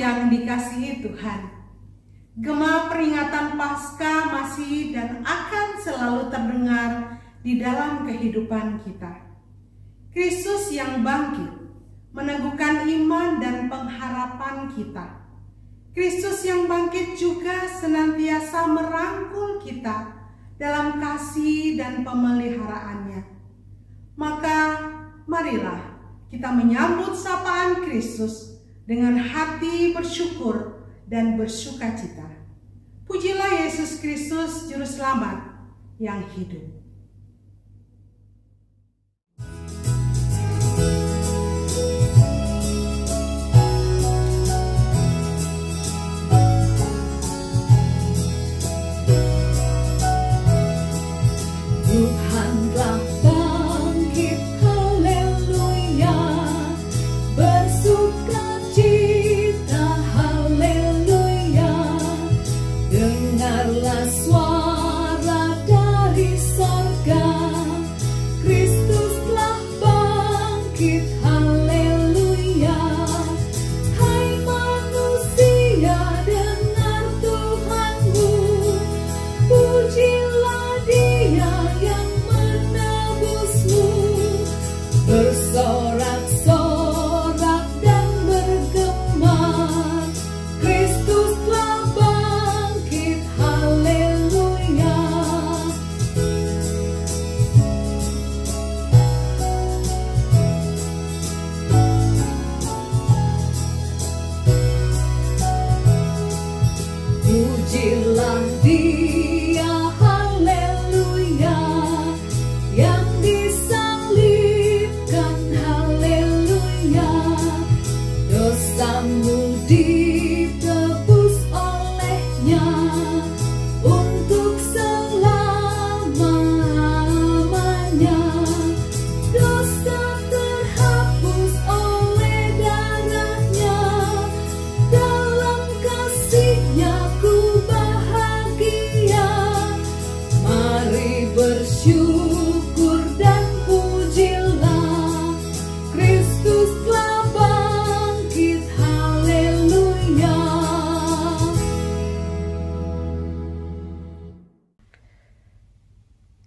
yang dikasihi Tuhan, gema peringatan Paskah masih dan akan selalu terdengar di dalam kehidupan kita. Kristus yang bangkit meneguhkan iman dan pengharapan kita. Kristus yang bangkit juga senantiasa merangkul kita dalam kasih dan pemeliharaannya. Maka marilah kita menyambut sapaan Kristus dengan hati bersyukur dan bersukacita. Pujilah Yesus Kristus, Juru Selamat yang hidup.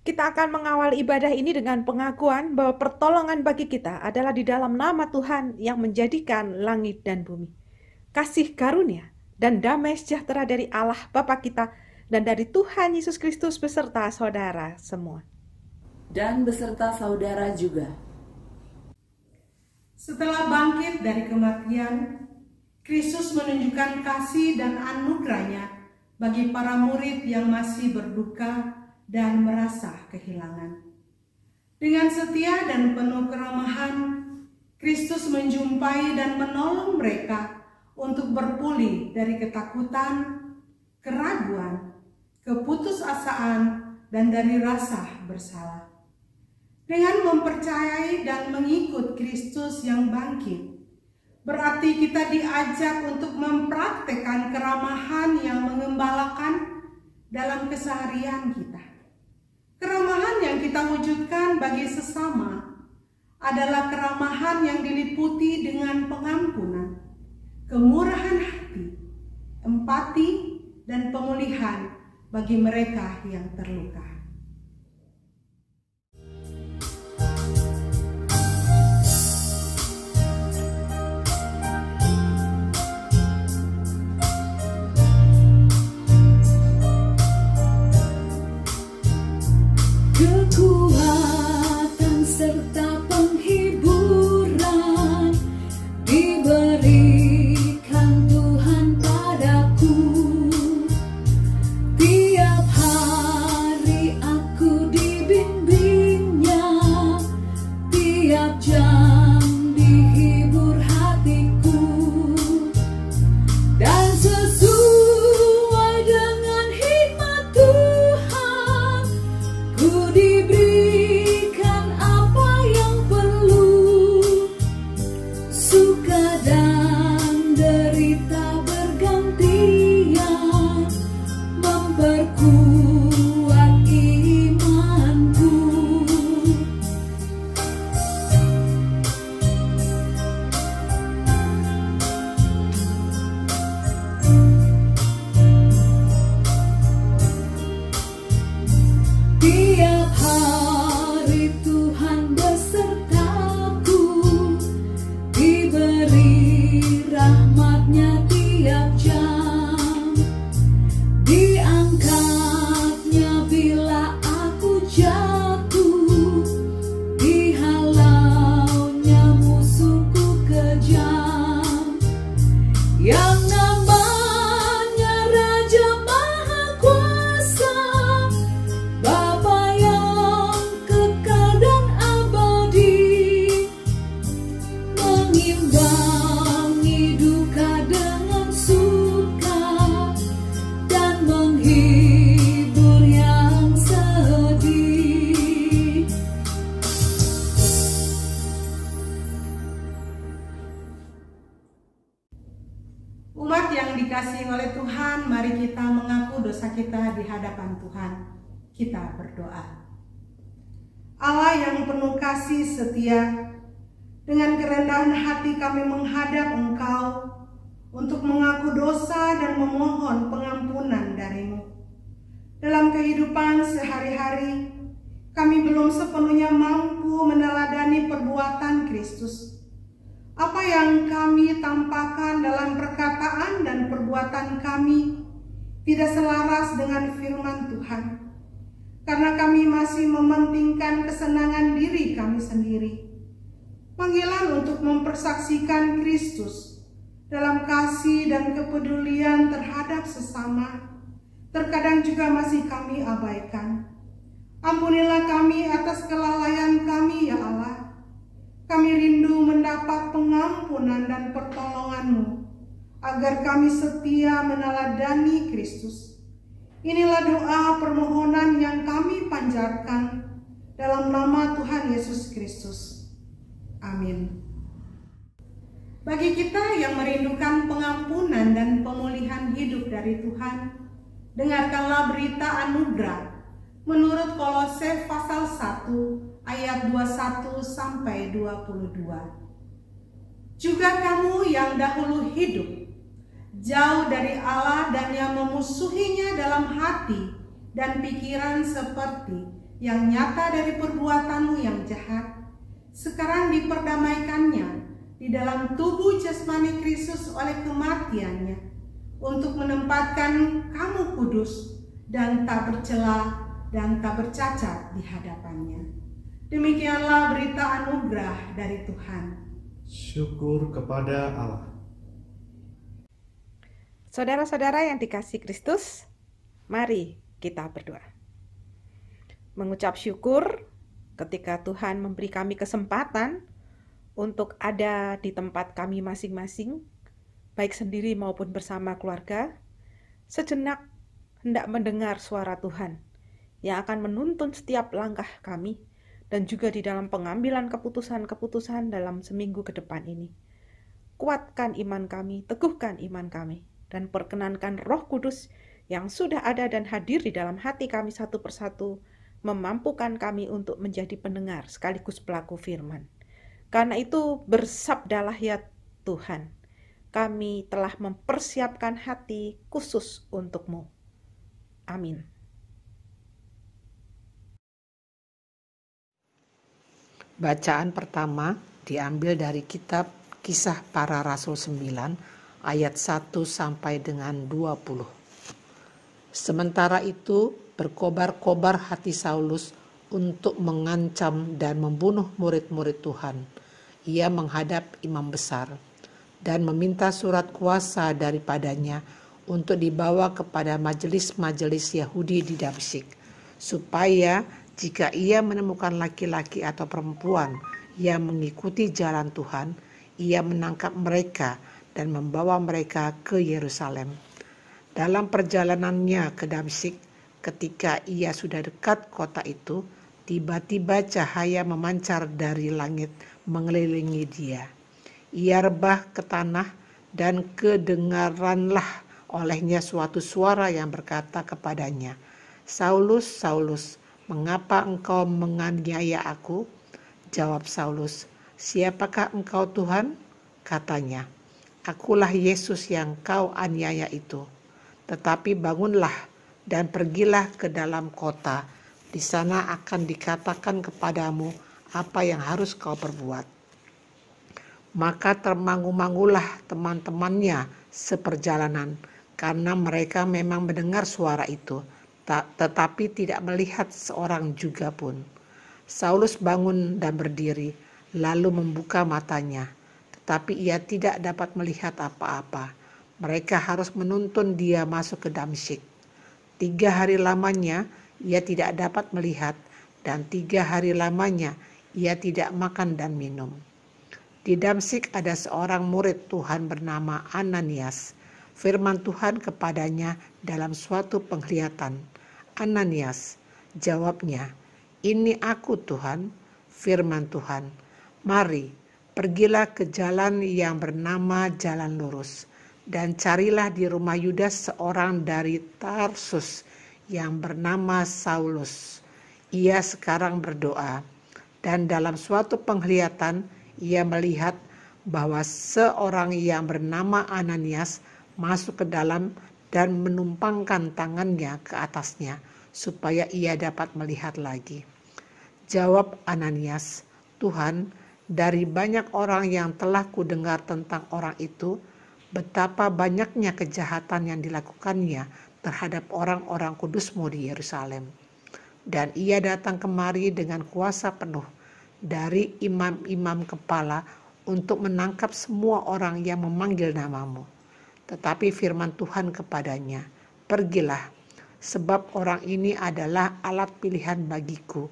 Kita akan mengawal ibadah ini dengan pengakuan bahwa pertolongan bagi kita adalah di dalam nama Tuhan yang menjadikan langit dan bumi. Kasih karunia dan damai sejahtera dari Allah Bapa kita dan dari Tuhan Yesus Kristus beserta saudara semua. Dan beserta saudara juga. Setelah bangkit dari kematian, Kristus menunjukkan kasih dan anugerahnya bagi para murid yang masih berduka dan merasa kehilangan. Dengan setia dan penuh keramahan, Kristus menjumpai dan menolong mereka untuk berpulih dari ketakutan, keraguan, keputusasaan, dan dari rasa bersalah. Dengan mempercayai dan mengikut Kristus yang bangkit, berarti kita diajak untuk mempraktekkan keramahan yang mengembalakan dalam keseharian kita. Keramahan yang kita wujudkan bagi sesama adalah keramahan yang diliputi dengan pengampunan, kemurahan hati, empati, dan pemulihan bagi mereka yang terluka. Kekuatan serta penghiburan diberikan Tuhan padaku. Tiap hari aku dibimbingnya, tiap jam dihibur hatiku. Dan sesuai dengan hikmat Tuhan, ku diberi dosa kita di hadapan Tuhan. Kita berdoa. Allah yang penuh kasih setia, dengan kerendahan hati kami menghadap Engkau untuk mengaku dosa dan memohon pengampunan dari-Mu. Dalam kehidupan sehari-hari, kami belum sepenuhnya mampu meneladani perbuatan Kristus. Apa yang kami tampakkan dalam perkataan dan perbuatan kami tidak selaras dengan firman Tuhan. Karena kami masih mementingkan kesenangan diri kami sendiri. Panggilan untuk mempersaksikan Kristus dalam kasih dan kepedulian terhadap sesama terkadang juga masih kami abaikan. Ampunilah kami atas kelalaian kami, ya Allah. Kami rindu mendapat pengampunan dan pertolongan-Mu, agar kami setia meneladani Kristus. Inilah doa permohonan yang kami panjatkan dalam nama Tuhan Yesus Kristus. Amin. Bagi kita yang merindukan pengampunan dan pemulihan hidup dari Tuhan, dengarkanlah berita anugerah menurut Kolose pasal 1 ayat 21 sampai 22. Juga kamu yang dahulu hidup jauh dari Allah dan yang memusuhinya dalam hati dan pikiran seperti yang nyata dari perbuatanmu yang jahat, sekarang diperdamaikannya di dalam tubuh jasmani Kristus oleh kematiannya, untuk menempatkan kamu kudus dan tak bercela dan tak bercacat di hadapannya. Demikianlah berita anugerah dari Tuhan. Syukur kepada Allah. Saudara-saudara yang dikasihi Kristus, mari kita berdoa. Mengucap syukur ketika Tuhan memberi kami kesempatan untuk ada di tempat kami masing-masing, baik sendiri maupun bersama keluarga, sejenak hendak mendengar suara Tuhan yang akan menuntun setiap langkah kami dan juga di dalam pengambilan keputusan-keputusan dalam seminggu ke depan ini. Kuatkan iman kami, teguhkan iman kami, dan perkenankan Roh Kudus yang sudah ada dan hadir di dalam hati kami satu persatu, memampukan kami untuk menjadi pendengar sekaligus pelaku firman. Karena itu bersabdalah ya Tuhan, kami telah mempersiapkan hati khusus untuk-Mu. Amin. Bacaan pertama diambil dari kitab Kisah Para Rasul 9 ayat 1 sampai dengan 20. Sementara itu berkobar-kobar hati Saulus untuk mengancam dan membunuh murid-murid Tuhan. Ia menghadap imam besar dan meminta surat kuasa daripadanya untuk dibawa kepada majelis-majelis Yahudi di Damsyik, supaya jika ia menemukan laki-laki atau perempuan yang mengikuti jalan Tuhan, ia menangkap mereka dan membawa mereka ke Yerusalem. Dalam perjalanannya ke Damsyik, ketika ia sudah dekat kota itu, tiba-tiba cahaya memancar dari langit mengelilingi dia. Ia rebah ke tanah dan kedengaranlah olehnya suatu suara yang berkata kepadanya, "Saulus, Saulus, mengapa engkau menganiaya aku?" Jawab Saulus, "Siapakah engkau Tuhan?" Katanya, "Akulah Yesus yang kau aniaya itu. Tetapi bangunlah dan pergilah ke dalam kota. Di sana akan dikatakan kepadamu apa yang harus kau perbuat." Maka termangu-mangulah teman-temannya seperjalanan, karena mereka memang mendengar suara itu, tetapi tidak melihat seorang juga pun. Saulus bangun dan berdiri, lalu membuka matanya, tetapi ia tidak dapat melihat apa-apa. Mereka harus menuntun dia masuk ke Damsyik. 3 hari lamanya ia tidak dapat melihat, dan 3 hari lamanya ia tidak makan dan minum. Di Damsyik ada seorang murid Tuhan bernama Ananias. Firman Tuhan kepadanya dalam suatu penglihatan, "Ananias." Jawabnya, "Ini aku Tuhan." Firman Tuhan, "Mari, pergilah ke jalan yang bernama Jalan Lurus, Dan carilah di rumah Yudas seorang dari Tarsus yang bernama Saulus. Ia sekarang berdoa, dan dalam suatu penglihatan ia melihat bahwa seorang yang bernama Ananias masuk ke dalam dan menumpangkan tangannya ke atasnya supaya ia dapat melihat lagi. Jawab Ananias, "Tuhan, dari banyak orang yang telah kudengar tentang orang itu, betapa banyaknya kejahatan yang dilakukannya terhadap orang-orang kudus-Mu di Yerusalem. Dan ia datang kemari dengan kuasa penuh dari imam-imam kepala untuk menangkap semua orang yang memanggil nama-Mu. Tetapi firman Tuhan kepadanya, pergilah, sebab orang ini adalah alat pilihan bagiku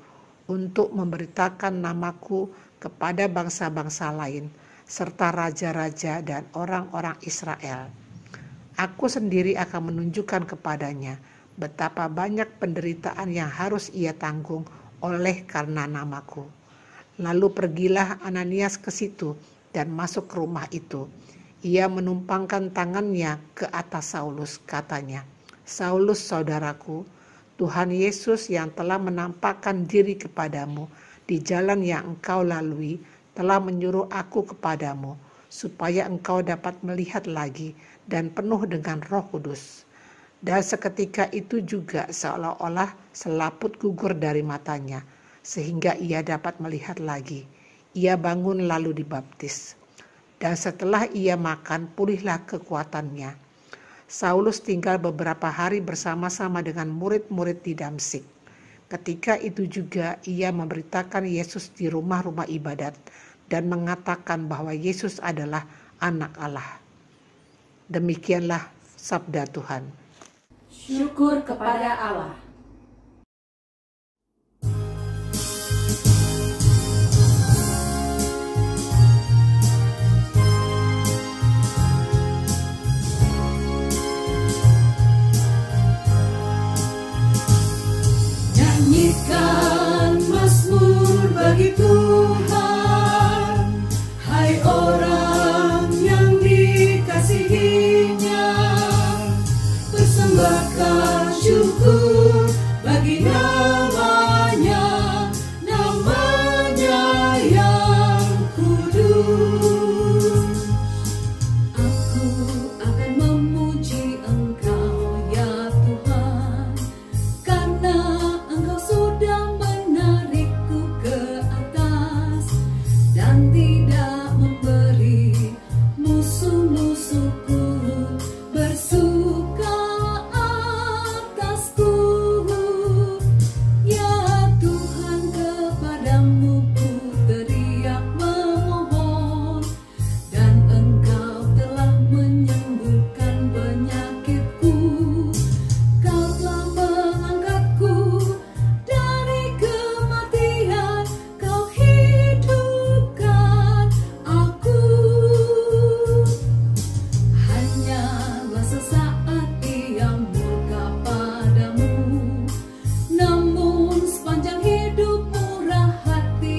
untuk memberitakan namaku kepada bangsa-bangsa lain, serta raja-raja dan orang-orang Israel. Aku sendiri akan menunjukkan kepadanya betapa banyak penderitaan yang harus ia tanggung oleh karena namaku." Lalu pergilah Ananias ke situ dan masuk ke rumah itu. Ia menumpangkan tangannya ke atas Saulus, katanya, "Saulus, saudaraku, Tuhan Yesus yang telah menampakkan diri kepadamu di jalan yang engkau lalui telah menyuruh aku kepadamu, supaya engkau dapat melihat lagi dan penuh dengan Roh Kudus." Dan seketika itu juga seolah-olah selaput gugur dari matanya, sehingga ia dapat melihat lagi. Ia bangun lalu dibaptis. Dan setelah ia makan, pulihlah kekuatannya. Saulus tinggal beberapa hari bersama-sama dengan murid-murid di Damsyik. Ketika itu juga ia memberitakan Yesus di rumah-rumah ibadat dan mengatakan bahwa Yesus adalah Anak Allah. Demikianlah sabda Tuhan. Syukur kepada Allah. Nyanyikan mazmur bagi Tuhan, hai orang yang dikasihinya. Persembahkan syukur bagi namanya, namanya yang kudus. Aku akan memuji Engkau ya Tuhan, karena Engkau sudah menarikku ke atas dan tidak memberi musuh-musuhku bersuka atasku. Ya Tuhan, kepadamu ku teriak memohon, dan Engkau telah menyembuhkan penyakitku. Kau telah mengangkatku dari kematian, Kau hidupkan aku. Hanyalah sesaat ia murka padamu, namun sepanjang hidup murah hati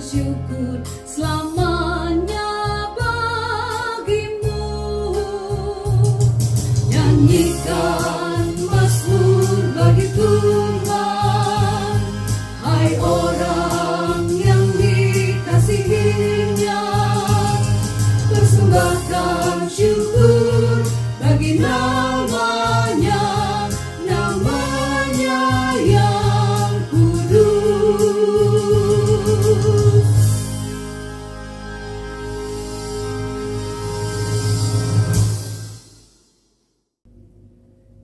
syukur selamanya bagimu. Nyanyikan mazmur bagi Tuhan, hai orang yang dikasihinya. Persembahkan syukur bagi namanya, namanya yang kudus.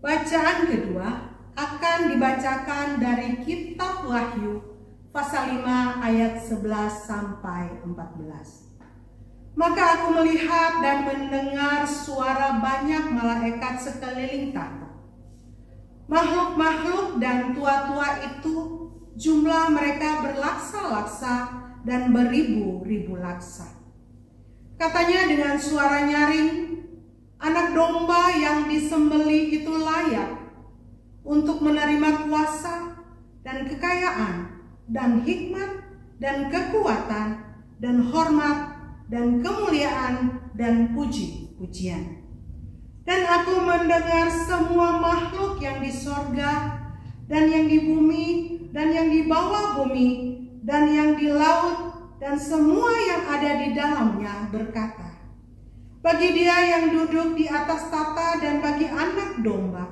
Bacaan kedua akan dibacakan dari Kitab Wahyu pasal 5 ayat 11 sampai 14. Maka aku melihat dan mendengar suara banyak malaikat sekeliling tahta. Makhluk-makhluk dan tua-tua itu jumlah mereka berlaksa-laksa dan beribu-ribu laksa. Katanya dengan suara nyaring, anak domba yang disembelih itu layak untuk menerima kuasa dan kekayaan dan hikmat dan kekuatan dan hormat dan kemuliaan dan puji-pujian. Dan aku mendengar semua makhluk yang di sorga dan yang di bumi dan yang di bawah bumi dan yang di laut dan semua yang ada di dalamnya berkata, bagi Dia yang duduk di atas tahta dan bagi anak domba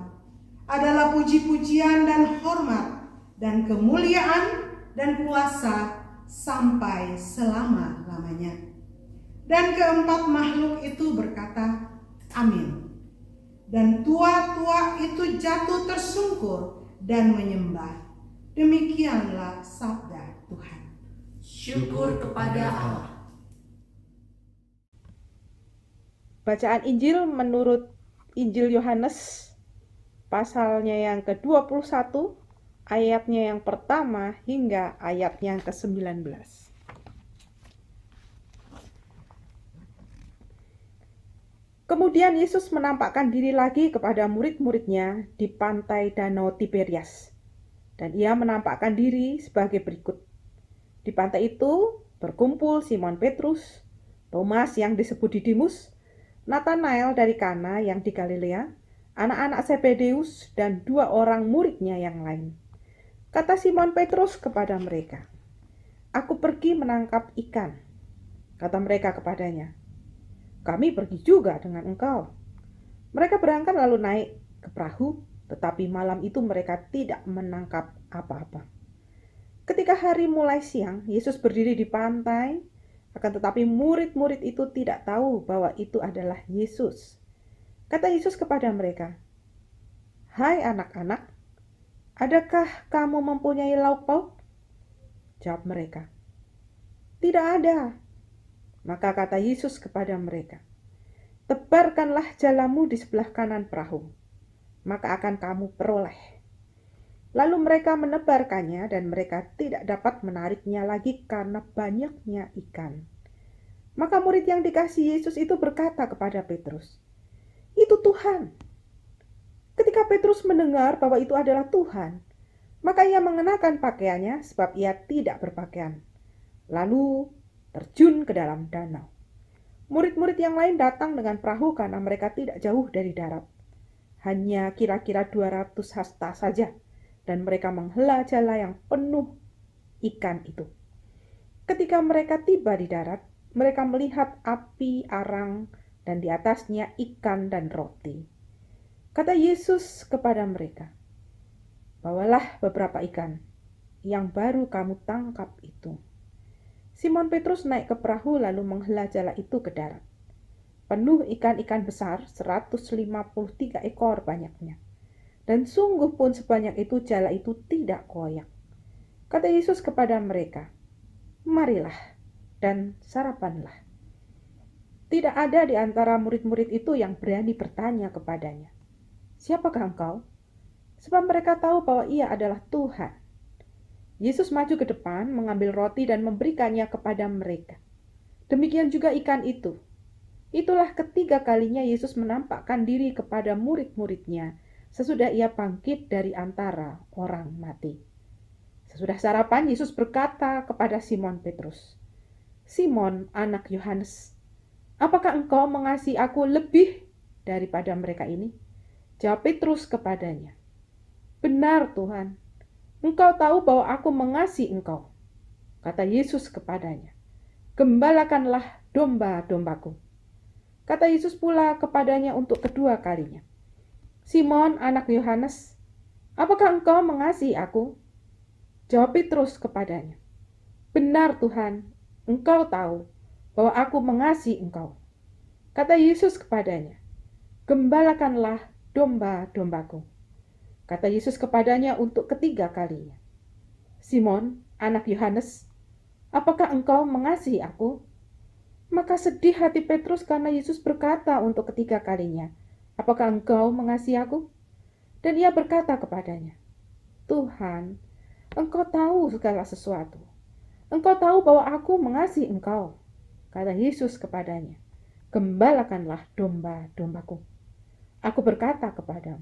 adalah puji-pujian dan hormat dan kemuliaan dan kuasa sampai selama-lamanya. Dan keempat makhluk itu berkata, amin. Dan tua-tua itu jatuh tersungkur dan menyembah. Demikianlah sabda Tuhan. Syukur kepada Allah. Bacaan Injil menurut Injil Yohanes pasalnya yang ke-21, ayatnya yang pertama hingga ayatnya yang ke-19. Kemudian Yesus menampakkan diri lagi kepada murid-muridnya di pantai Danau Tiberias. Dan ia menampakkan diri sebagai berikut. Di pantai itu berkumpul Simon Petrus, Thomas yang disebut Didimus, Nathanael dari Kana yang di Galilea, anak-anak Zebedeus, dan 2 orang muridnya yang lain. Kata Simon Petrus kepada mereka, "Aku pergi menangkap ikan." Kata mereka kepadanya, "Kami pergi juga dengan engkau." Mereka berangkat lalu naik ke perahu, tetapi malam itu mereka tidak menangkap apa-apa. Ketika hari mulai siang, Yesus berdiri di pantai, akan tetapi murid-murid itu tidak tahu bahwa itu adalah Yesus. Kata Yesus kepada mereka, "Hai anak-anak, adakah kamu mempunyai lauk pauk?" Jawab mereka, "Tidak ada." Maka kata Yesus kepada mereka, "Tebarkanlah jalamu di sebelah kanan perahu, maka akan kamu peroleh." Lalu mereka menebarkannya dan mereka tidak dapat menariknya lagi karena banyaknya ikan. Maka murid yang dikasihi Yesus itu berkata kepada Petrus, "Itu Tuhan." Ketika Petrus mendengar bahwa itu adalah Tuhan, maka ia mengenakan pakaiannya sebab ia tidak berpakaian. Lalu terjun ke dalam danau. Murid-murid yang lain datang dengan perahu karena mereka tidak jauh dari darat. Hanya kira-kira 200 hasta saja, dan mereka menghela jala yang penuh ikan itu. Ketika mereka tiba di darat, mereka melihat api arang dan di atasnya ikan dan roti. Kata Yesus kepada mereka, "Bawalah beberapa ikan yang baru kamu tangkap itu." Simon Petrus naik ke perahu lalu menghela jala itu ke darat. Penuh ikan-ikan besar, 153 ekor banyaknya. Dan sungguh pun sebanyak itu jala itu tidak koyak. Kata Yesus kepada mereka, "Marilah dan sarapanlah." Tidak ada di antara murid-murid itu yang berani bertanya kepadanya, "Siapakah engkau?" Sebab mereka tahu bahwa ia adalah Tuhan. Yesus maju ke depan, mengambil roti dan memberikannya kepada mereka. Demikian juga ikan itu. Itulah ketiga kalinya Yesus menampakkan diri kepada murid-muridnya sesudah ia bangkit dari antara orang mati. Sesudah sarapan, Yesus berkata kepada Simon Petrus, Simon, anak Yohanes, apakah engkau mengasihi aku lebih daripada mereka ini? Jawab Petrus kepadanya, benar Tuhan, engkau tahu bahwa aku mengasihi engkau. Kata Yesus kepadanya, gembalakanlah domba-dombaku. Kata Yesus pula kepadanya untuk kedua kalinya, Simon, anak Yohanes, apakah engkau mengasihi aku? Jawab Petrus kepadanya, benar Tuhan, engkau tahu bahwa aku mengasihi engkau. Kata Yesus kepadanya, gembalakanlah domba-dombaku. Kata Yesus kepadanya untuk ketiga kalinya, Simon, anak Yohanes, apakah engkau mengasihi aku? Maka sedih hati Petrus karena Yesus berkata untuk ketiga kalinya, apakah engkau mengasihi aku? Dan ia berkata kepadanya, Tuhan, engkau tahu segala sesuatu. Engkau tahu bahwa aku mengasihi engkau. Kata Yesus kepadanya, gembalakanlah domba-dombaku. Aku berkata kepadamu,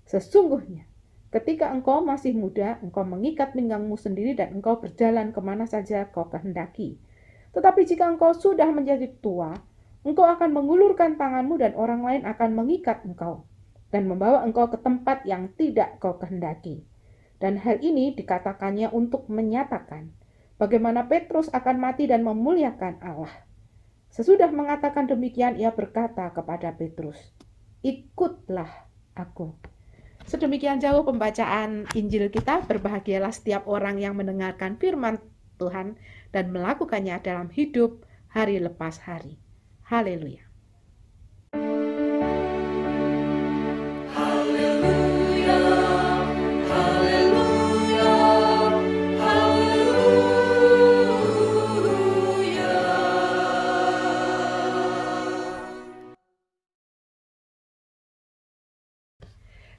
sesungguhnya ketika engkau masih muda, engkau mengikat pinggangmu sendiri dan engkau berjalan kemana saja kau kehendaki. Tetapi jika engkau sudah menjadi tua, engkau akan mengulurkan tanganmu dan orang lain akan mengikat engkau dan membawa engkau ke tempat yang tidak kau kehendaki. Dan hal ini dikatakannya untuk menyatakan bagaimana Petrus akan mati dan memuliakan Allah. Sesudah mengatakan demikian, ia berkata kepada Petrus, ikutlah aku. Sedemikian jauh pembacaan Injil kita. Berbahagialah setiap orang yang mendengarkan firman Tuhan dan melakukannya dalam hidup hari lepas hari. Haleluya.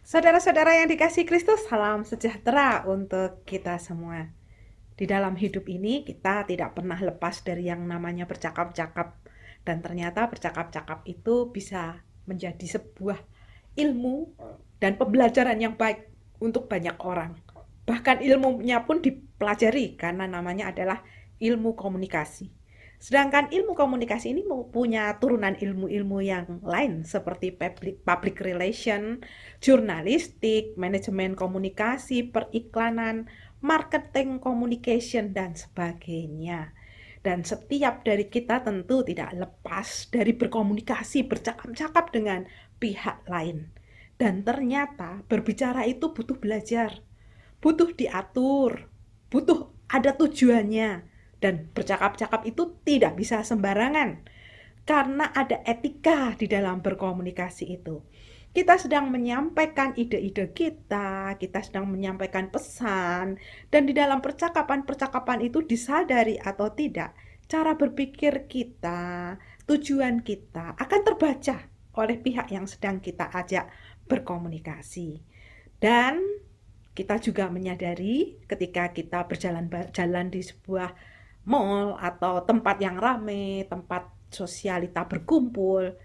Saudara-saudara yang dikasihi Kristus, salam sejahtera untuk kita semua. Di dalam hidup ini kita tidak pernah lepas dari yang namanya bercakap-cakap. Dan ternyata bercakap-cakap itu bisa menjadi sebuah ilmu dan pembelajaran yang baik untuk banyak orang. Bahkan ilmunya pun dipelajari karena namanya adalah ilmu komunikasi. Sedangkan ilmu komunikasi ini punya turunan ilmu-ilmu yang lain seperti public relation, jurnalistik, manajemen komunikasi, periklanan, marketing communication, dan sebagainya. Dan setiap dari kita tentu tidak lepas dari berkomunikasi, bercakap-cakap dengan pihak lain. Dan ternyata berbicara itu butuh belajar, butuh diatur, butuh ada tujuannya. Dan bercakap-cakap itu tidak bisa sembarangan karena ada etika di dalam berkomunikasi itu. Kita sedang menyampaikan ide-ide kita sedang menyampaikan pesan, dan di dalam percakapan-percakapan itu disadari atau tidak, cara berpikir kita, tujuan kita akan terbaca oleh pihak yang sedang kita ajak berkomunikasi. Dan kita juga menyadari ketika kita berjalan di sebuah mall atau tempat yang ramai, tempat sosialita berkumpul,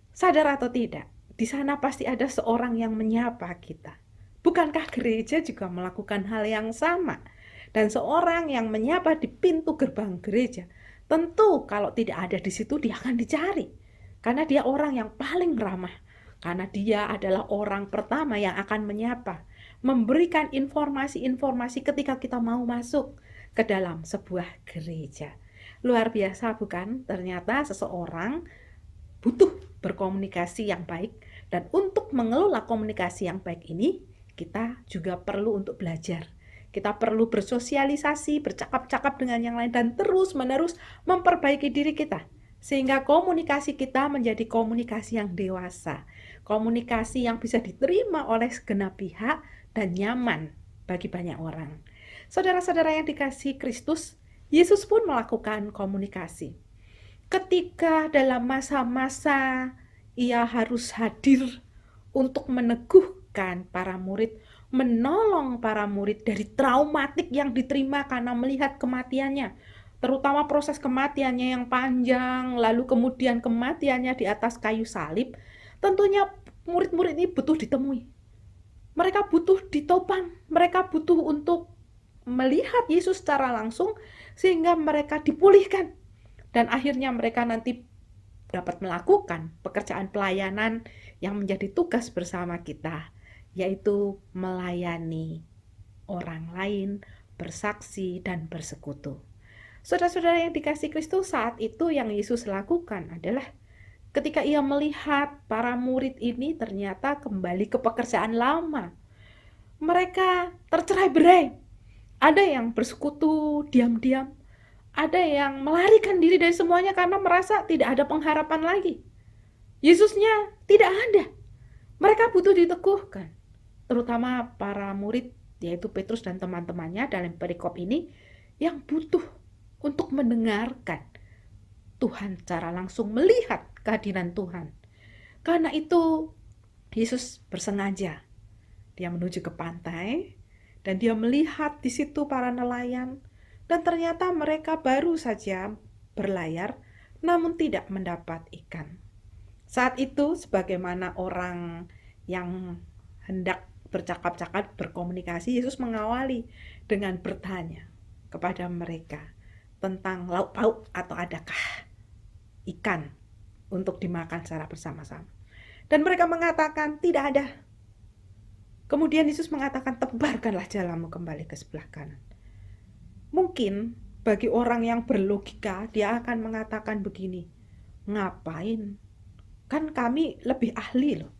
sadar atau tidak, di sana pasti ada seorang yang menyapa kita. Bukankah gereja juga melakukan hal yang sama? Dan seorang yang menyapa di pintu gerbang gereja, tentu kalau tidak ada di situ dia akan dicari. Karena dia orang yang paling ramah. Karena dia adalah orang pertama yang akan menyapa, memberikan informasi-informasi ketika kita mau masuk ke dalam sebuah gereja. Luar biasa bukan? Ternyata seseorang butuh berkomunikasi yang baik, dan untuk mengelola komunikasi yang baik ini kita juga perlu untuk belajar. Kita perlu bersosialisasi, bercakap-cakap dengan yang lain, dan terus-menerus memperbaiki diri kita sehingga komunikasi kita menjadi komunikasi yang dewasa, komunikasi yang bisa diterima oleh segenap pihak dan nyaman bagi banyak orang. Saudara-saudara yang dikasihi Kristus, Yesus pun melakukan komunikasi. Ketika dalam masa-masa ia harus hadir untuk meneguhkan para murid, menolong para murid dari traumatik yang diterima karena melihat kematiannya, terutama proses kematiannya yang panjang, lalu kemudian kematiannya di atas kayu salib. Tentunya murid-murid ini butuh ditemui. Mereka butuh ditopang, mereka butuh untuk melihat Yesus secara langsung sehingga mereka dipulihkan. Dan akhirnya mereka nanti dapat melakukan pekerjaan pelayanan yang menjadi tugas bersama kita, yaitu melayani orang lain, bersaksi, dan bersekutu. Saudara-saudara yang dikasihi Kristus, saat itu yang Yesus lakukan adalah ketika ia melihat para murid ini ternyata kembali ke pekerjaan lama. Mereka tercerai-berai. Ada yang bersekutu diam-diam, ada yang melarikan diri dari semuanya karena merasa tidak ada pengharapan lagi. Yesusnya tidak ada. Mereka butuh diteguhkan. Terutama para murid, yaitu Petrus dan teman-temannya dalam perikop ini, yang butuh untuk mendengarkan Tuhan secara langsung, melihat kehadiran Tuhan. Karena itu Yesus bersengaja. Dia menuju ke pantai dan dia melihat di situ para nelayan, dan ternyata mereka baru saja berlayar namun tidak mendapat ikan. Saat itu sebagaimana orang yang hendak bercakap-cakap, berkomunikasi, Yesus mengawali dengan bertanya kepada mereka tentang lauk pauk atau adakah ikan untuk dimakan secara bersama-sama. Dan mereka mengatakan tidak ada. Kemudian Yesus mengatakan, tebarkanlah jalamu kembali ke sebelah kanan. Mungkin bagi orang yang berlogika, dia akan mengatakan begini, ngapain? Kan kami lebih ahli loh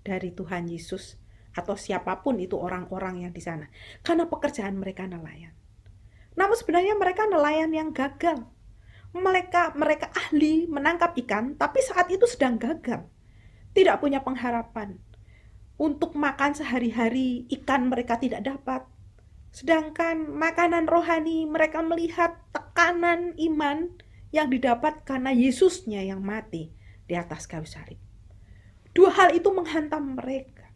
dari Tuhan Yesus atau siapapun itu orang-orang yang di sana. Karena pekerjaan mereka nelayan. Namun sebenarnya mereka nelayan yang gagal. Mereka ahli menangkap ikan, tapi saat itu sedang gagal. Tidak punya pengharapan. Untuk makan sehari-hari, ikan mereka tidak dapat. Sedangkan makanan rohani, mereka melihat tekanan iman yang didapat karena Yesusnya yang mati di atas kayu salib. Dua hal itu menghantam mereka.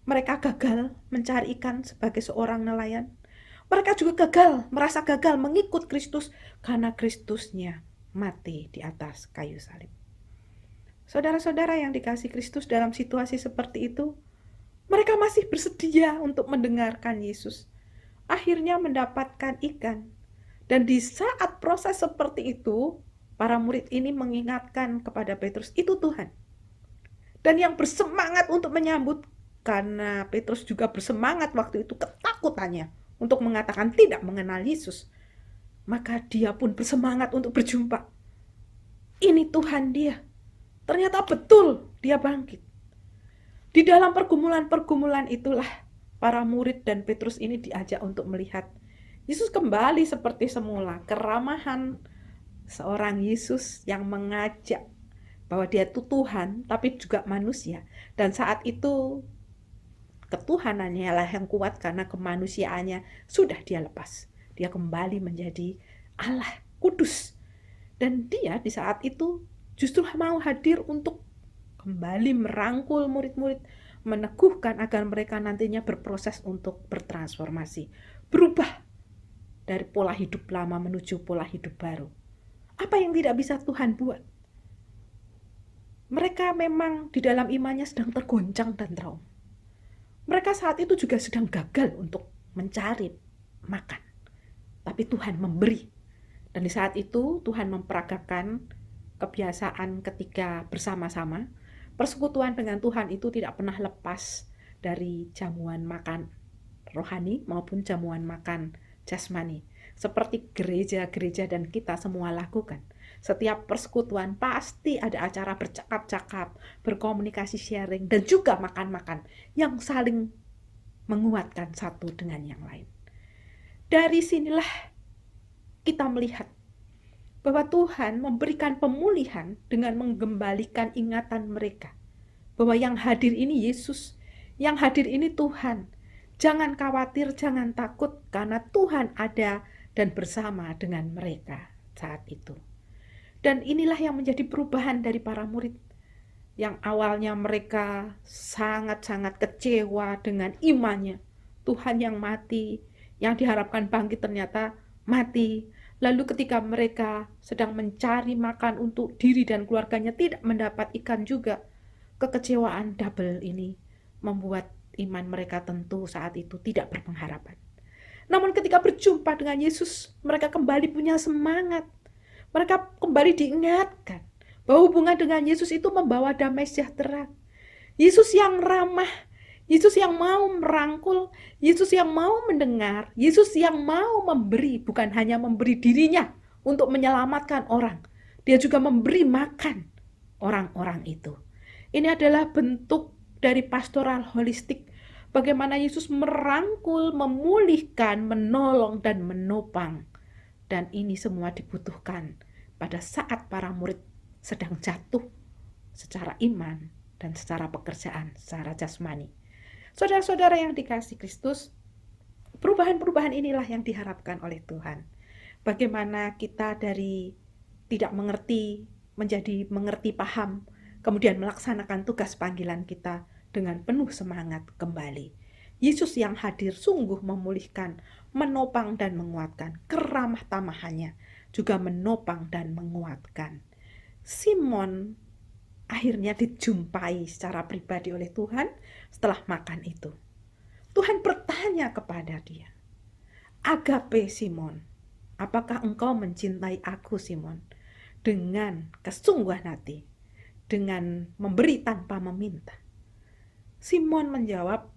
Mereka gagal mencari ikan sebagai seorang nelayan. Mereka juga merasa gagal mengikut Kristus karena Kristusnya mati di atas kayu salib. Saudara-saudara yang dikasihi Kristus, dalam situasi seperti itu, mereka masih bersedia untuk mendengarkan Yesus. Akhirnya mendapatkan ikan. Dan di saat proses seperti itu, para murid ini mengingatkan kepada Petrus, itu Tuhan. Dan yang bersemangat untuk menyambut, karena Petrus juga bersemangat waktu itu ketakutannya untuk mengatakan tidak mengenal Yesus. Maka dia pun bersemangat untuk berjumpa. Ini Tuhan dia. Ternyata betul dia bangkit. Di dalam pergumulan-pergumulan itulah para murid dan Petrus ini diajak untuk melihat Yesus kembali seperti semula. Keramahan seorang Yesus yang mengajak bahwa dia itu Tuhan tapi juga manusia. Dan saat itu ketuhanannya lah yang kuat karena kemanusiaannya sudah dia lepas. Dia kembali menjadi Allah kudus. Dan dia di saat itu justru mau hadir untuk kembali merangkul murid-murid, meneguhkan agar mereka nantinya berproses untuk bertransformasi, berubah dari pola hidup lama menuju pola hidup baru. Apa yang tidak bisa Tuhan buat? Mereka memang di dalam imannya sedang tergoncang dan trauma. Mereka saat itu juga sedang gagal untuk mencari makan. Tapi Tuhan memberi. Dan di saat itu Tuhan memperagakan kebiasaan ketika bersama-sama. Persekutuan dengan Tuhan itu tidak pernah lepas dari jamuan makan rohani maupun jamuan makan jasmani. Seperti gereja-gereja dan kita semua lakukan. Setiap persekutuan pasti ada acara bercakap-cakap, berkomunikasi sharing, dan juga makan-makan yang saling menguatkan satu dengan yang lain. Dari sinilah kita melihat bahwa Tuhan memberikan pemulihan dengan mengembalikan ingatan mereka. Bahwa yang hadir ini Yesus, yang hadir ini Tuhan. Jangan khawatir, jangan takut, karena Tuhan ada dan bersama dengan mereka saat itu. Dan inilah yang menjadi perubahan dari para murid. Yang awalnya mereka sangat-sangat kecewa dengan imannya. Tuhan yang mati, yang diharapkan bangkit ternyata mati. Lalu ketika mereka sedang mencari makan untuk diri dan keluarganya tidak mendapat ikan juga. Kekecewaan double ini membuat iman mereka tentu saat itu tidak berpengharapan. Namun ketika berjumpa dengan Yesus, mereka kembali punya semangat. Mereka kembali diingatkan bahwa hubungan dengan Yesus itu membawa damai sejahtera. Yesus yang ramah, Yesus yang mau merangkul, Yesus yang mau mendengar, Yesus yang mau memberi, bukan hanya memberi dirinya untuk menyelamatkan orang. Dia juga memberi makan orang-orang itu. Ini adalah bentuk dari pastoral holistik, bagaimana Yesus merangkul, memulihkan, menolong, dan menopang. Dan ini semua dibutuhkan pada saat para murid sedang jatuh secara iman dan secara pekerjaan, secara jasmani. Saudara-saudara yang dikasihi Kristus, perubahan-perubahan inilah yang diharapkan oleh Tuhan. Bagaimana kita dari tidak mengerti, menjadi mengerti, paham, kemudian melaksanakan tugas panggilan kita dengan penuh semangat kembali. Yesus yang hadir sungguh memulihkan, menopang dan menguatkan. Keramah tamahannya juga menopang dan menguatkan. Simon akhirnya dijumpai secara pribadi oleh Tuhan setelah makan itu. Tuhan bertanya kepada dia, "Agape Simon, apakah engkau mencintai aku Simon?" Dengan kesungguhan hati, dengan memberi tanpa meminta. Simon menjawab,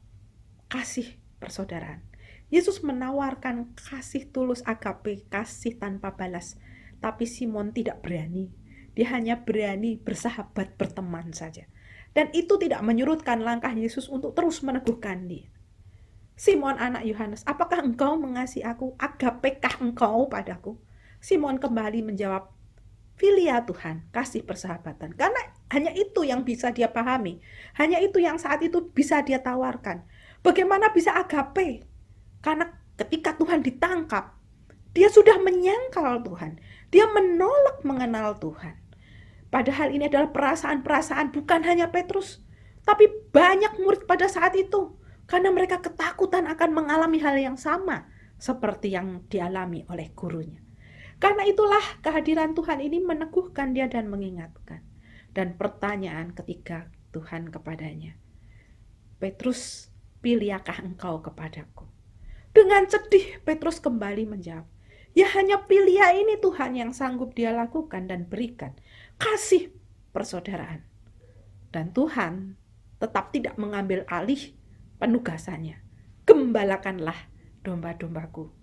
kasih persaudaraan. Yesus menawarkan kasih tulus agape, kasih tanpa balas. Tapi Simon tidak berani. Dia hanya berani bersahabat, berteman saja. Dan itu tidak menyurutkan langkah Yesus untuk terus meneguhkan dia. Simon anak Yohanes, apakah engkau mengasihi aku? Agapekah engkau padaku? Simon kembali menjawab, Filia Tuhan, kasih persahabatan. Karena hanya itu yang bisa dia pahami. Hanya itu yang saat itu bisa dia tawarkan. Bagaimana bisa agape? Karena ketika Tuhan ditangkap, dia sudah menyangkal Tuhan. Dia menolak mengenal Tuhan. Padahal ini adalah perasaan-perasaan bukan hanya Petrus, tapi banyak murid pada saat itu. Karena mereka ketakutan akan mengalami hal yang sama seperti yang dialami oleh gurunya. Karena itulah kehadiran Tuhan ini meneguhkan dia dan mengingatkan. Dan pertanyaan ketiga Tuhan kepadanya, Petrus, pilihkah engkau kepadaku? Dengan sedih Petrus kembali menjawab, ya hanya Filia ini Tuhan yang sanggup dia lakukan dan berikan. Kasih persaudaraan. Dan Tuhan tetap tidak mengambil alih penugasannya. Gembalakanlah domba-dombaku.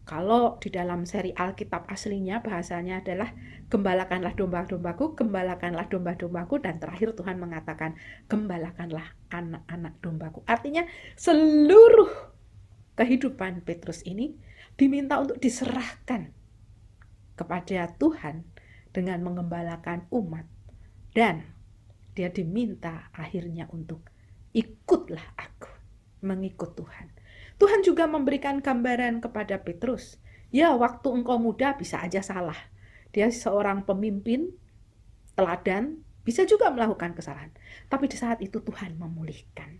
Kalau di dalam seri Alkitab aslinya bahasanya adalah gembalakanlah domba-dombaku, gembalakanlah domba-dombaku, dan terakhir Tuhan mengatakan gembalakanlah anak-anak dombaku. Artinya seluruh kehidupan Petrus ini diminta untuk diserahkan kepada Tuhan dengan mengembalakan umat. Dan dia diminta akhirnya untuk ikutlah aku, mengikut Tuhan. Tuhan juga memberikan gambaran kepada Petrus. Ya, waktu engkau muda bisa aja salah. Dia seorang pemimpin, teladan, bisa juga melakukan kesalahan. Tapi di saat itu Tuhan memulihkan.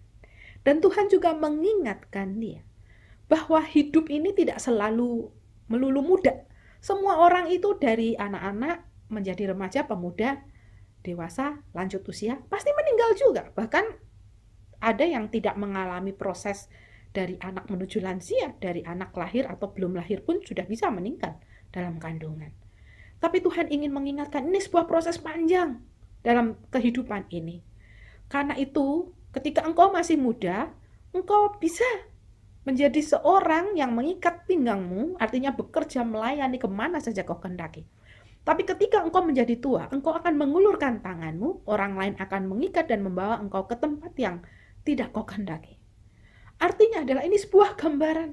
Dan Tuhan juga mengingatkan dia bahwa hidup ini tidak selalu melulu muda. Semua orang itu dari anak-anak menjadi remaja, pemuda, dewasa, lanjut usia, pasti meninggal juga. Bahkan ada yang tidak mengalami proses dari anak menuju lansia, dari anak lahir atau belum lahir pun sudah bisa meninggal dalam kandungan. Tapi Tuhan ingin mengingatkan, ini sebuah proses panjang dalam kehidupan ini. Karena itu, ketika engkau masih muda, engkau bisa menjadi seorang yang mengikat pinggangmu, artinya bekerja melayani kemana saja kau kehendaki. Tapi ketika engkau menjadi tua, engkau akan mengulurkan tanganmu, orang lain akan mengikat dan membawa engkau ke tempat yang tidak kau kehendaki. Artinya adalah ini sebuah gambaran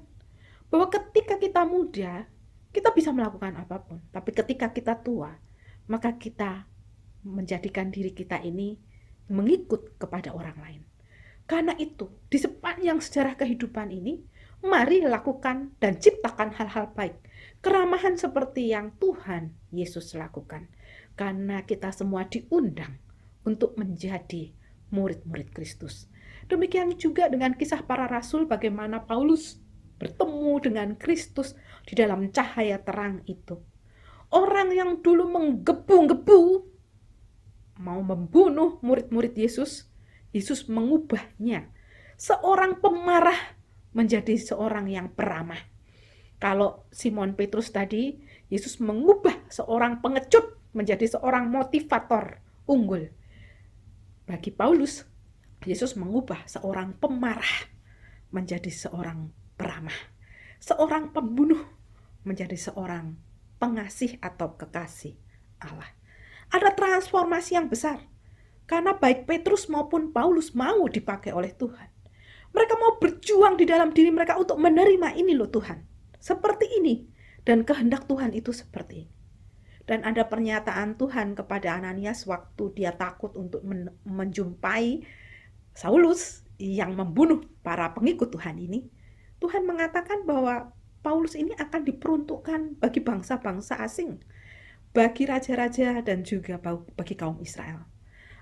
bahwa ketika kita muda, kita bisa melakukan apapun. Tapi ketika kita tua, maka kita menjadikan diri kita ini mengikut kepada orang lain. Karena itu, di sepanjang sejarah kehidupan ini, mari lakukan dan ciptakan hal-hal baik. Keramahan seperti yang Tuhan Yesus lakukan. Karena kita semua diundang untuk menjadi murid-murid Kristus. Demikian juga dengan kisah para rasul, bagaimana Paulus bertemu dengan Kristus di dalam cahaya terang itu. Orang yang dulu menggebu-gebu mau membunuh murid-murid Yesus, Yesus mengubahnya. Seorang pemarah menjadi seorang yang peramah. Kalau Simon Petrus tadi, Yesus mengubah seorang pengecut menjadi seorang motivator unggul. Bagi Paulus, Yesus mengubah seorang pemarah menjadi seorang peramah. Seorang pembunuh menjadi seorang pengasih atau kekasih Allah. Ada transformasi yang besar. Karena baik Petrus maupun Paulus mau dipakai oleh Tuhan. Mereka mau berjuang di dalam diri mereka untuk menerima ini loh Tuhan. Seperti ini. Dan kehendak Tuhan itu seperti ini. Dan ada pernyataan Tuhan kepada Ananias waktu dia takut untuk menjumpai Saulus yang membunuh para pengikut Tuhan ini. Tuhan mengatakan bahwa Paulus ini akan diperuntukkan bagi bangsa-bangsa asing, bagi raja-raja dan juga bagi kaum Israel.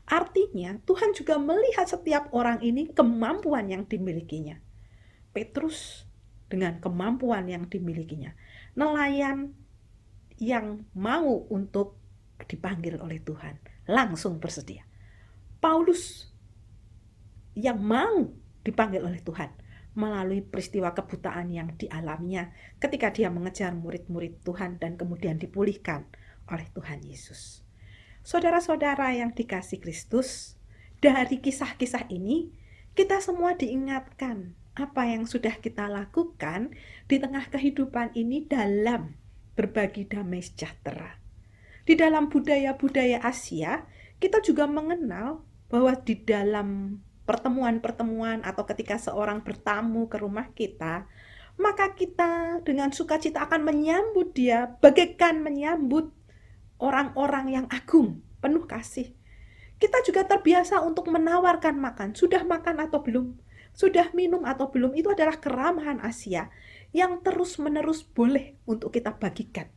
Artinya Tuhan juga melihat setiap orang ini kemampuan yang dimilikinya. Petrus dengan kemampuan yang dimilikinya, nelayan yang mau untuk dipanggil oleh Tuhan langsung bersedia. Paulus yang mau dipanggil oleh Tuhan melalui peristiwa kebutaan yang dialaminya ketika dia mengejar murid-murid Tuhan dan kemudian dipulihkan oleh Tuhan Yesus. Saudara-saudara yang dikasihi Kristus, dari kisah-kisah ini kita semua diingatkan apa yang sudah kita lakukan di tengah kehidupan ini dalam berbagi damai sejahtera. Di dalam budaya-budaya Asia, kita juga mengenal bahwa di dalam pertemuan-pertemuan atau ketika seorang bertamu ke rumah kita, maka kita dengan sukacita akan menyambut dia bagaikan menyambut orang-orang yang agung, penuh kasih. Kita juga terbiasa untuk menawarkan makan. Sudah makan atau belum? Sudah minum atau belum? Itu adalah keramahan Asia yang terus-menerus boleh untuk kita bagikan.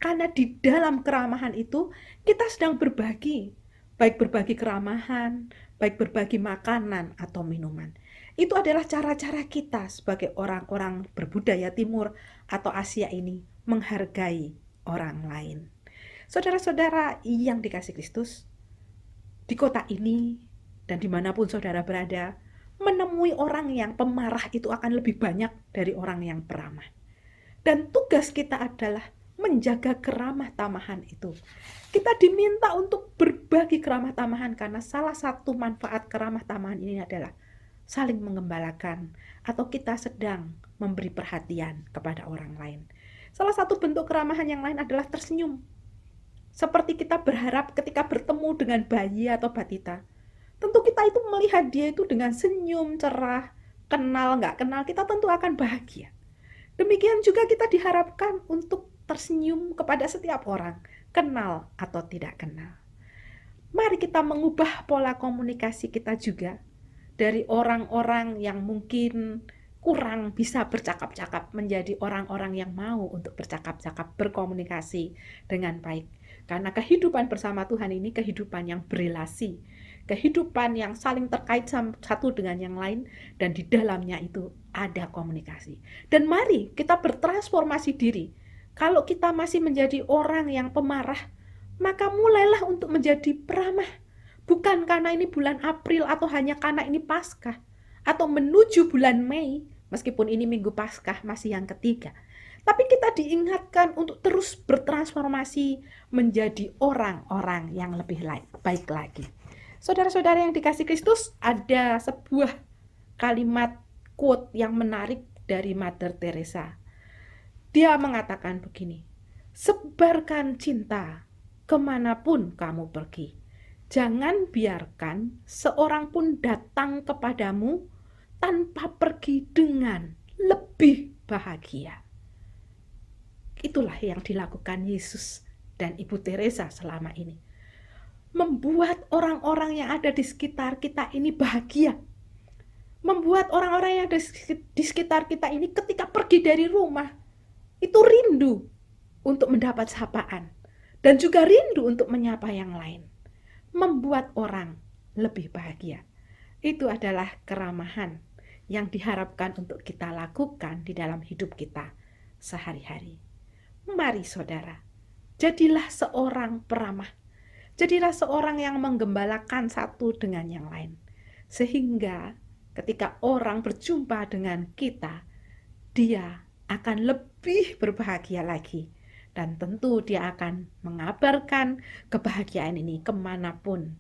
Karena di dalam keramahan itu kita sedang berbagi. Baik berbagi keramahan, baik berbagi makanan atau minuman. Itu adalah cara-cara kita sebagai orang-orang berbudaya timur atau Asia ini menghargai orang lain. Saudara-saudara yang dikasihi Kristus, di kota ini dan dimanapun saudara berada, menemui orang yang pemarah itu akan lebih banyak dari orang yang peramah. Dan tugas kita adalah menjaga keramah tamahan itu. Kita diminta untuk berbagi keramah tamahan karena salah satu manfaat keramah tamahan ini adalah saling mengembalakan atau kita sedang memberi perhatian kepada orang lain. Salah satu bentuk keramahan yang lain adalah tersenyum. Seperti kita berharap ketika bertemu dengan bayi atau batita. Tentu kita itu melihat dia itu dengan senyum cerah, kenal nggak kenal, kita tentu akan bahagia. Demikian juga kita diharapkan untuk tersenyum kepada setiap orang, kenal atau tidak kenal. Mari kita mengubah pola komunikasi kita juga dari orang-orang yang mungkin kurang bisa bercakap-cakap menjadi orang-orang yang mau untuk bercakap-cakap, berkomunikasi dengan baik. Karena kehidupan bersama Tuhan ini kehidupan yang berelasi, kehidupan yang saling terkait satu dengan yang lain, dan di dalamnya itu ada komunikasi. Dan mari kita bertransformasi diri. Kalau kita masih menjadi orang yang pemarah, maka mulailah untuk menjadi peramah. Bukan karena ini bulan April atau hanya karena ini Paskah, atau menuju bulan Mei, meskipun ini Minggu Paskah masih yang ketiga. Tapi kita diingatkan untuk terus bertransformasi menjadi orang-orang yang lebih baik lagi. Saudara-saudara yang dikasihi Kristus, ada sebuah kalimat quote yang menarik dari Mother Teresa. Dia mengatakan begini, sebarkan cinta kemanapun kamu pergi. Jangan biarkan seorang pun datang kepadamu tanpa pergi dengan lebih bahagia. Itulah yang dilakukan Yesus dan Ibu Teresa selama ini. Membuat orang-orang yang ada di sekitar kita ini bahagia. Membuat orang-orang yang ada di sekitar kita ini ketika pergi dari rumah, itu rindu untuk mendapat sapaan. Dan juga rindu untuk menyapa yang lain. Membuat orang lebih bahagia. Itu adalah keramahan yang diharapkan untuk kita lakukan di dalam hidup kita sehari-hari. Mari saudara, jadilah seorang peramah. Jadilah seorang yang menggembalakan satu dengan yang lain. Sehingga ketika orang berjumpa dengan kita, dia akan lebih berbahagia lagi. Dan tentu dia akan mengabarkan kebahagiaan ini kemanapun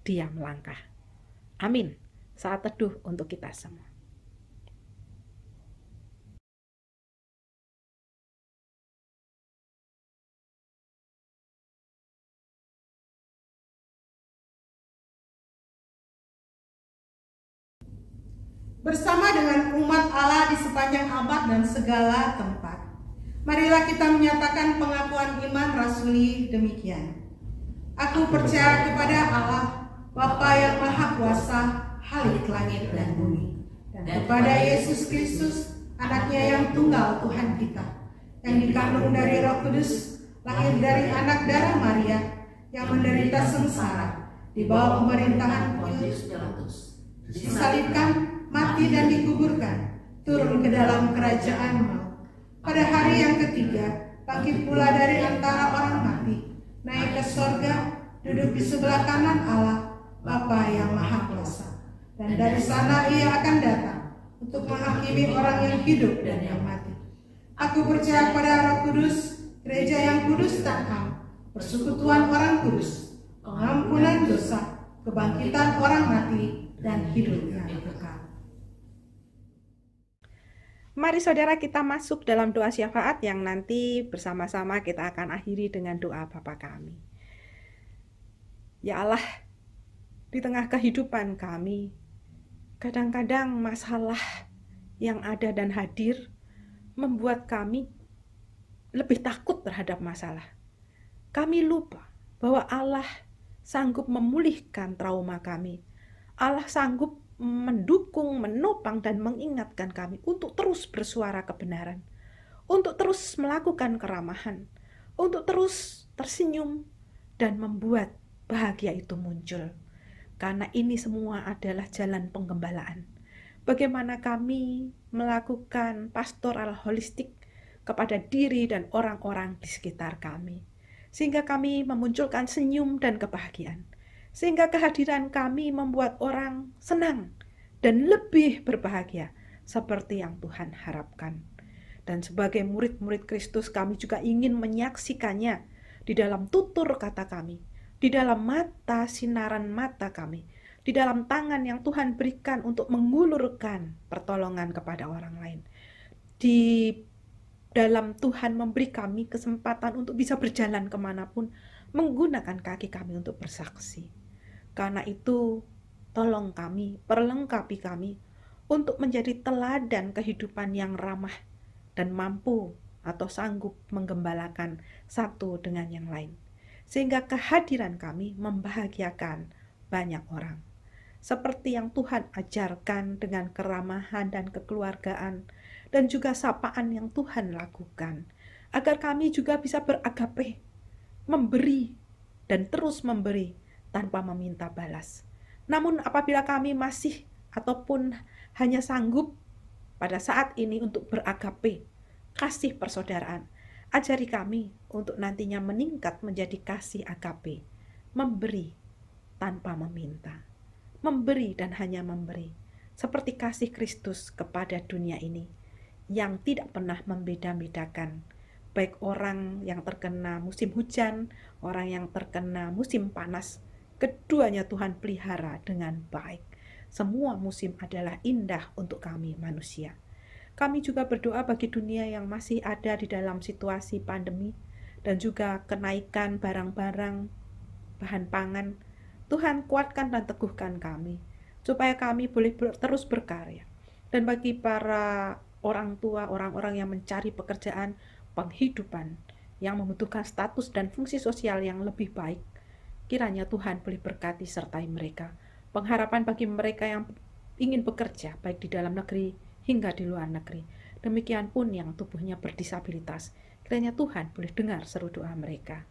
dia melangkah. Amin. Saat teduh untuk kita semua. Bersama dengan umat Allah di sepanjang abad dan segala tempat, marilah kita menyatakan pengakuan iman rasuli demikian. Aku percaya kepada Allah, Bapa yang Maha Kuasa, Halik langit dan bumi, dan kepada Yesus Kristus, anaknya yang tunggal Tuhan kita, yang dikandung dari Roh Kudus, lahir dari anak darah Maria, yang menderita sengsara, di bawah pemerintahan Pontius Pilatus, disalibkan, mati dan dikuburkan, turun ke dalam kerajaan maut. Pada hari yang ketiga, bangkit pula dari antara orang mati, naik ke sorga, duduk di sebelah kanan Allah, Bapa yang Maha Kuasa. Dan dari sana ia akan datang untuk menghakimi orang yang hidup dan yang mati. Aku percaya pada Roh Kudus, gereja yang kudus dan am, persekutuan orang kudus, pengampunan dosa, kebangkitan orang mati, dan hidup yang kekal. Mari saudara kita masuk dalam doa syafaat yang nanti bersama-sama kita akan akhiri dengan doa Bapa kami. Ya Allah, di tengah kehidupan kami, kadang-kadang masalah yang ada dan hadir membuat kami lebih takut terhadap masalah. Kami lupa bahwa Allah sanggup memulihkan trauma kami. Allah sanggup mendukung, menopang, dan mengingatkan kami untuk terus bersuara kebenaran, untuk terus melakukan keramahan, untuk terus tersenyum dan membuat bahagia itu muncul. Karena ini semua adalah jalan penggembalaan. Bagaimana kami melakukan pastoral holistik kepada diri dan orang-orang di sekitar kami, sehingga kami memunculkan senyum dan kebahagiaan. Sehingga kehadiran kami membuat orang senang dan lebih berbahagia seperti yang Tuhan harapkan. Dan sebagai murid-murid Kristus kami juga ingin menyaksikannya di dalam tutur kata kami, di dalam mata sinaran mata kami, di dalam tangan yang Tuhan berikan untuk mengulurkan pertolongan kepada orang lain. Di dalam Tuhan memberi kami kesempatan untuk bisa berjalan kemanapun, menggunakan kaki kami untuk bersaksi. Karena itu, tolong kami, perlengkapi kami untuk menjadi teladan kehidupan yang ramah dan mampu atau sanggup menggembalakan satu dengan yang lain. Sehingga kehadiran kami membahagiakan banyak orang. Seperti yang Tuhan ajarkan dengan keramahan dan kekeluargaan dan juga sapaan yang Tuhan lakukan. Agar kami juga bisa beragape, memberi dan terus memberi tanpa meminta balas. Namun apabila kami masih ataupun hanya sanggup pada saat ini untuk beragape, kasih persaudaraan, ajari kami untuk nantinya meningkat menjadi kasih agape, memberi tanpa meminta, memberi dan hanya memberi, seperti kasih Kristus kepada dunia ini yang tidak pernah membeda-bedakan, baik orang yang terkena musim hujan, orang yang terkena musim panas, keduanya Tuhan pelihara dengan baik. Semua musim adalah indah untuk kami manusia. Kami juga berdoa bagi dunia yang masih ada di dalam situasi pandemi dan juga kenaikan barang-barang, bahan pangan. Tuhan kuatkan dan teguhkan kami, supaya kami boleh terus berkarya. Dan bagi para orang tua, orang-orang yang mencari pekerjaan, penghidupan, yang membutuhkan status dan fungsi sosial yang lebih baik, kiranya Tuhan boleh berkati sertai mereka. Pengharapan bagi mereka yang ingin bekerja, baik di dalam negeri hingga di luar negeri. Demikian pun yang tubuhnya berdisabilitas, kiranya Tuhan boleh dengar seru doa mereka.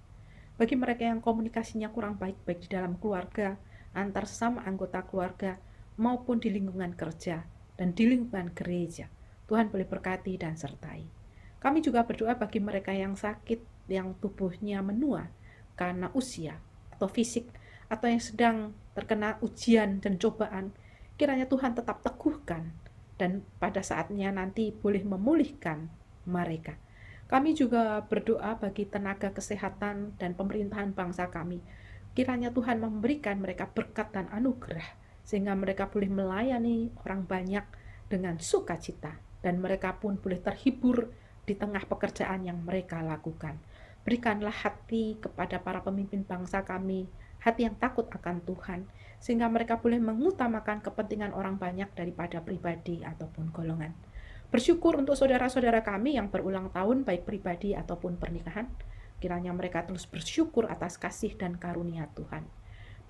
Bagi mereka yang komunikasinya kurang baik, baik di dalam keluarga, antar sesama anggota keluarga, maupun di lingkungan kerja dan di lingkungan gereja, Tuhan boleh berkati dan sertai. Kami juga berdoa bagi mereka yang sakit, yang tubuhnya menua karena usia atau fisik, atau yang sedang terkena ujian dan cobaan, kiranya Tuhan tetap teguhkan dan pada saatnya nanti boleh memulihkan mereka. Kami juga berdoa bagi tenaga kesehatan dan pemerintahan bangsa kami. Kiranya Tuhan memberikan mereka berkat dan anugerah, sehingga mereka boleh melayani orang banyak dengan sukacita, dan mereka pun boleh terhibur di tengah pekerjaan yang mereka lakukan. Berikanlah hati kepada para pemimpin bangsa kami, hati yang takut akan Tuhan, sehingga mereka boleh mengutamakan kepentingan orang banyak daripada pribadi ataupun golongan. Bersyukur untuk saudara-saudara kami yang berulang tahun, baik pribadi ataupun pernikahan. Kiranya mereka terus bersyukur atas kasih dan karunia Tuhan.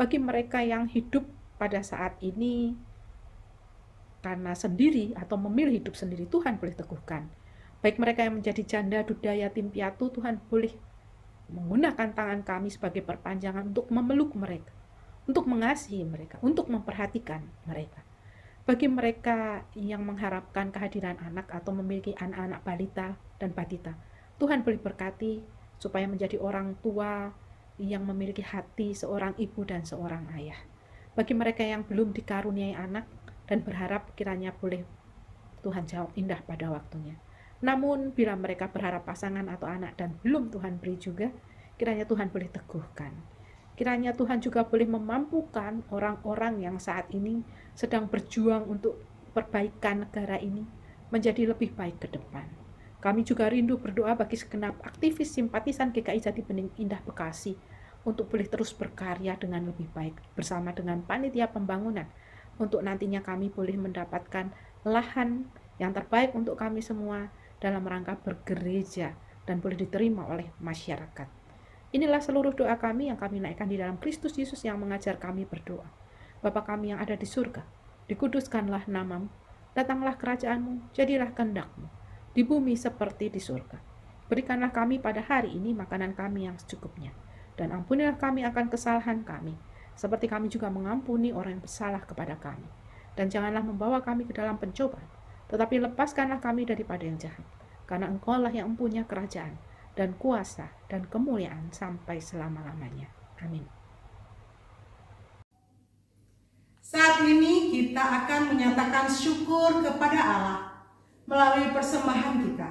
Bagi mereka yang hidup pada saat ini karena sendiri atau memilih hidup sendiri, Tuhan boleh teguhkan. Baik mereka yang menjadi janda, duda, yatim piatu, Tuhan boleh menggunakan tangan kami sebagai perpanjangan untuk memeluk mereka, untuk mengasihi mereka, untuk memperhatikan mereka. Bagi mereka yang mengharapkan kehadiran anak atau memiliki anak-anak balita dan batita, Tuhan boleh berkati supaya menjadi orang tua yang memiliki hati seorang ibu dan seorang ayah. Bagi mereka yang belum dikaruniai anak dan berharap kiranya boleh Tuhan jawab indah pada waktunya. Namun bila mereka berharap pasangan atau anak dan belum Tuhan beri juga, kiranya Tuhan boleh teguhkan. Kiranya Tuhan juga boleh memampukan orang-orang yang saat ini sedang berjuang untuk perbaikan negara ini menjadi lebih baik ke depan. Kami juga rindu berdoa bagi segenap aktivis simpatisan GKI Jati Bening Indah Bekasi untuk boleh terus berkarya dengan lebih baik bersama dengan panitia pembangunan, untuk nantinya kami boleh mendapatkan lahan yang terbaik untuk kami semua dalam rangka bergereja dan boleh diterima oleh masyarakat. Inilah seluruh doa kami yang kami naikkan di dalam Kristus Yesus yang mengajar kami berdoa. Bapa kami yang ada di surga, dikuduskanlah namamu, datanglah kerajaanmu, jadilah kehendak-mu, di bumi seperti di surga. Berikanlah kami pada hari ini makanan kami yang secukupnya, dan ampunilah kami akan kesalahan kami, seperti kami juga mengampuni orang yang bersalah kepada kami. Dan janganlah membawa kami ke dalam pencobaan, tetapi lepaskanlah kami daripada yang jahat, karena Engkau-lah yang mempunyai kerajaan, dan kuasa, dan kemuliaan sampai selama-lamanya. Amin. Saat ini kita akan menyatakan syukur kepada Allah melalui persembahan kita,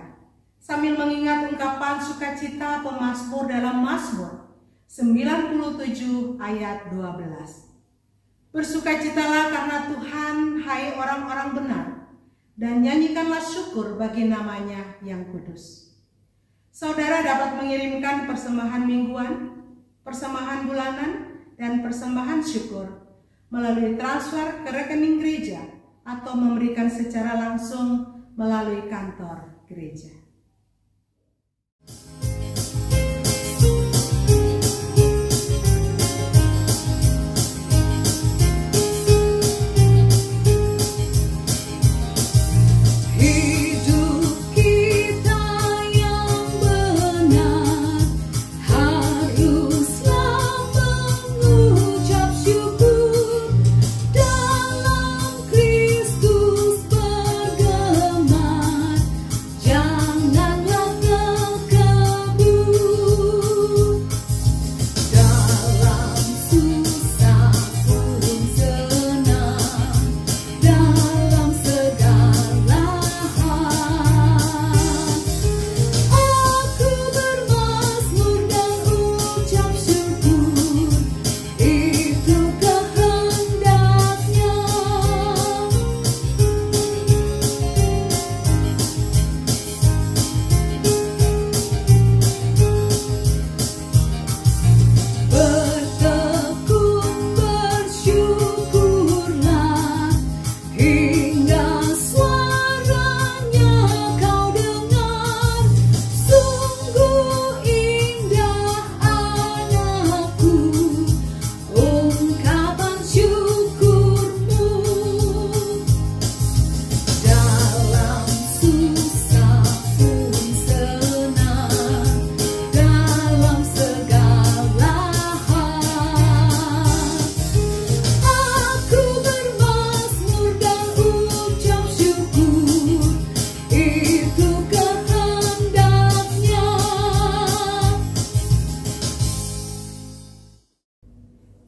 sambil mengingat ungkapan sukacita pemazmur dalam Mazmur 97 ayat 12. Bersukacitalah karena Tuhan, hai orang-orang benar, dan nyanyikanlah syukur bagi namanya yang kudus. Saudara dapat mengirimkan persembahan mingguan, persembahan bulanan, dan persembahan syukur melalui transfer ke rekening gereja atau memberikan secara langsung melalui kantor gereja.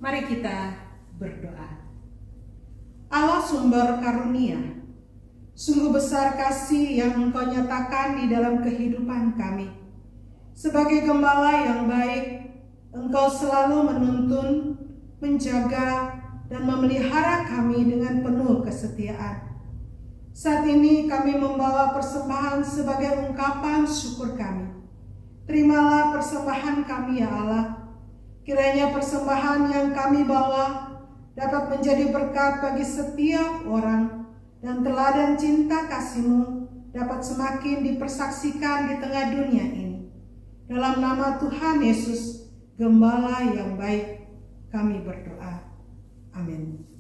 Mari kita berdoa. Allah sumber karunia, Sungguh besar kasih yang Engkau nyatakan di dalam kehidupan kami. Sebagai gembala yang baik, Engkau selalu menuntun, menjaga, dan memelihara kami dengan penuh kesetiaan. Saat ini kami membawa persembahan sebagai ungkapan syukur kami. Terimalah persembahan kami ya Allah. Kiranya persembahan yang kami bawa dapat menjadi berkat bagi setiap orang, dan teladan cinta kasih-Mu dapat semakin dipersaksikan di tengah dunia ini. Dalam nama Tuhan Yesus, Gembala yang baik, kami berdoa. Amin.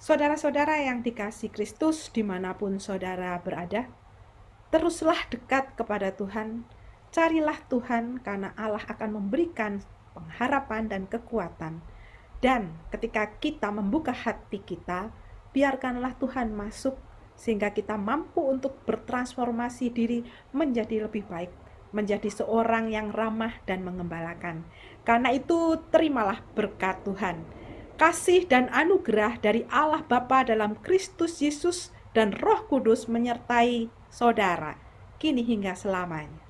Saudara-saudara yang dikasihi Kristus dimanapun saudara berada, teruslah dekat kepada Tuhan, carilah Tuhan karena Allah akan memberikan pengharapan dan kekuatan. Dan ketika kita membuka hati kita, biarkanlah Tuhan masuk sehingga kita mampu untuk bertransformasi diri menjadi lebih baik, menjadi seorang yang ramah dan mengembalakan. Karena itu terimalah berkat Tuhan. Kasih dan anugerah dari Allah Bapa dalam Kristus Yesus dan Roh Kudus menyertai saudara, kini hingga selamanya.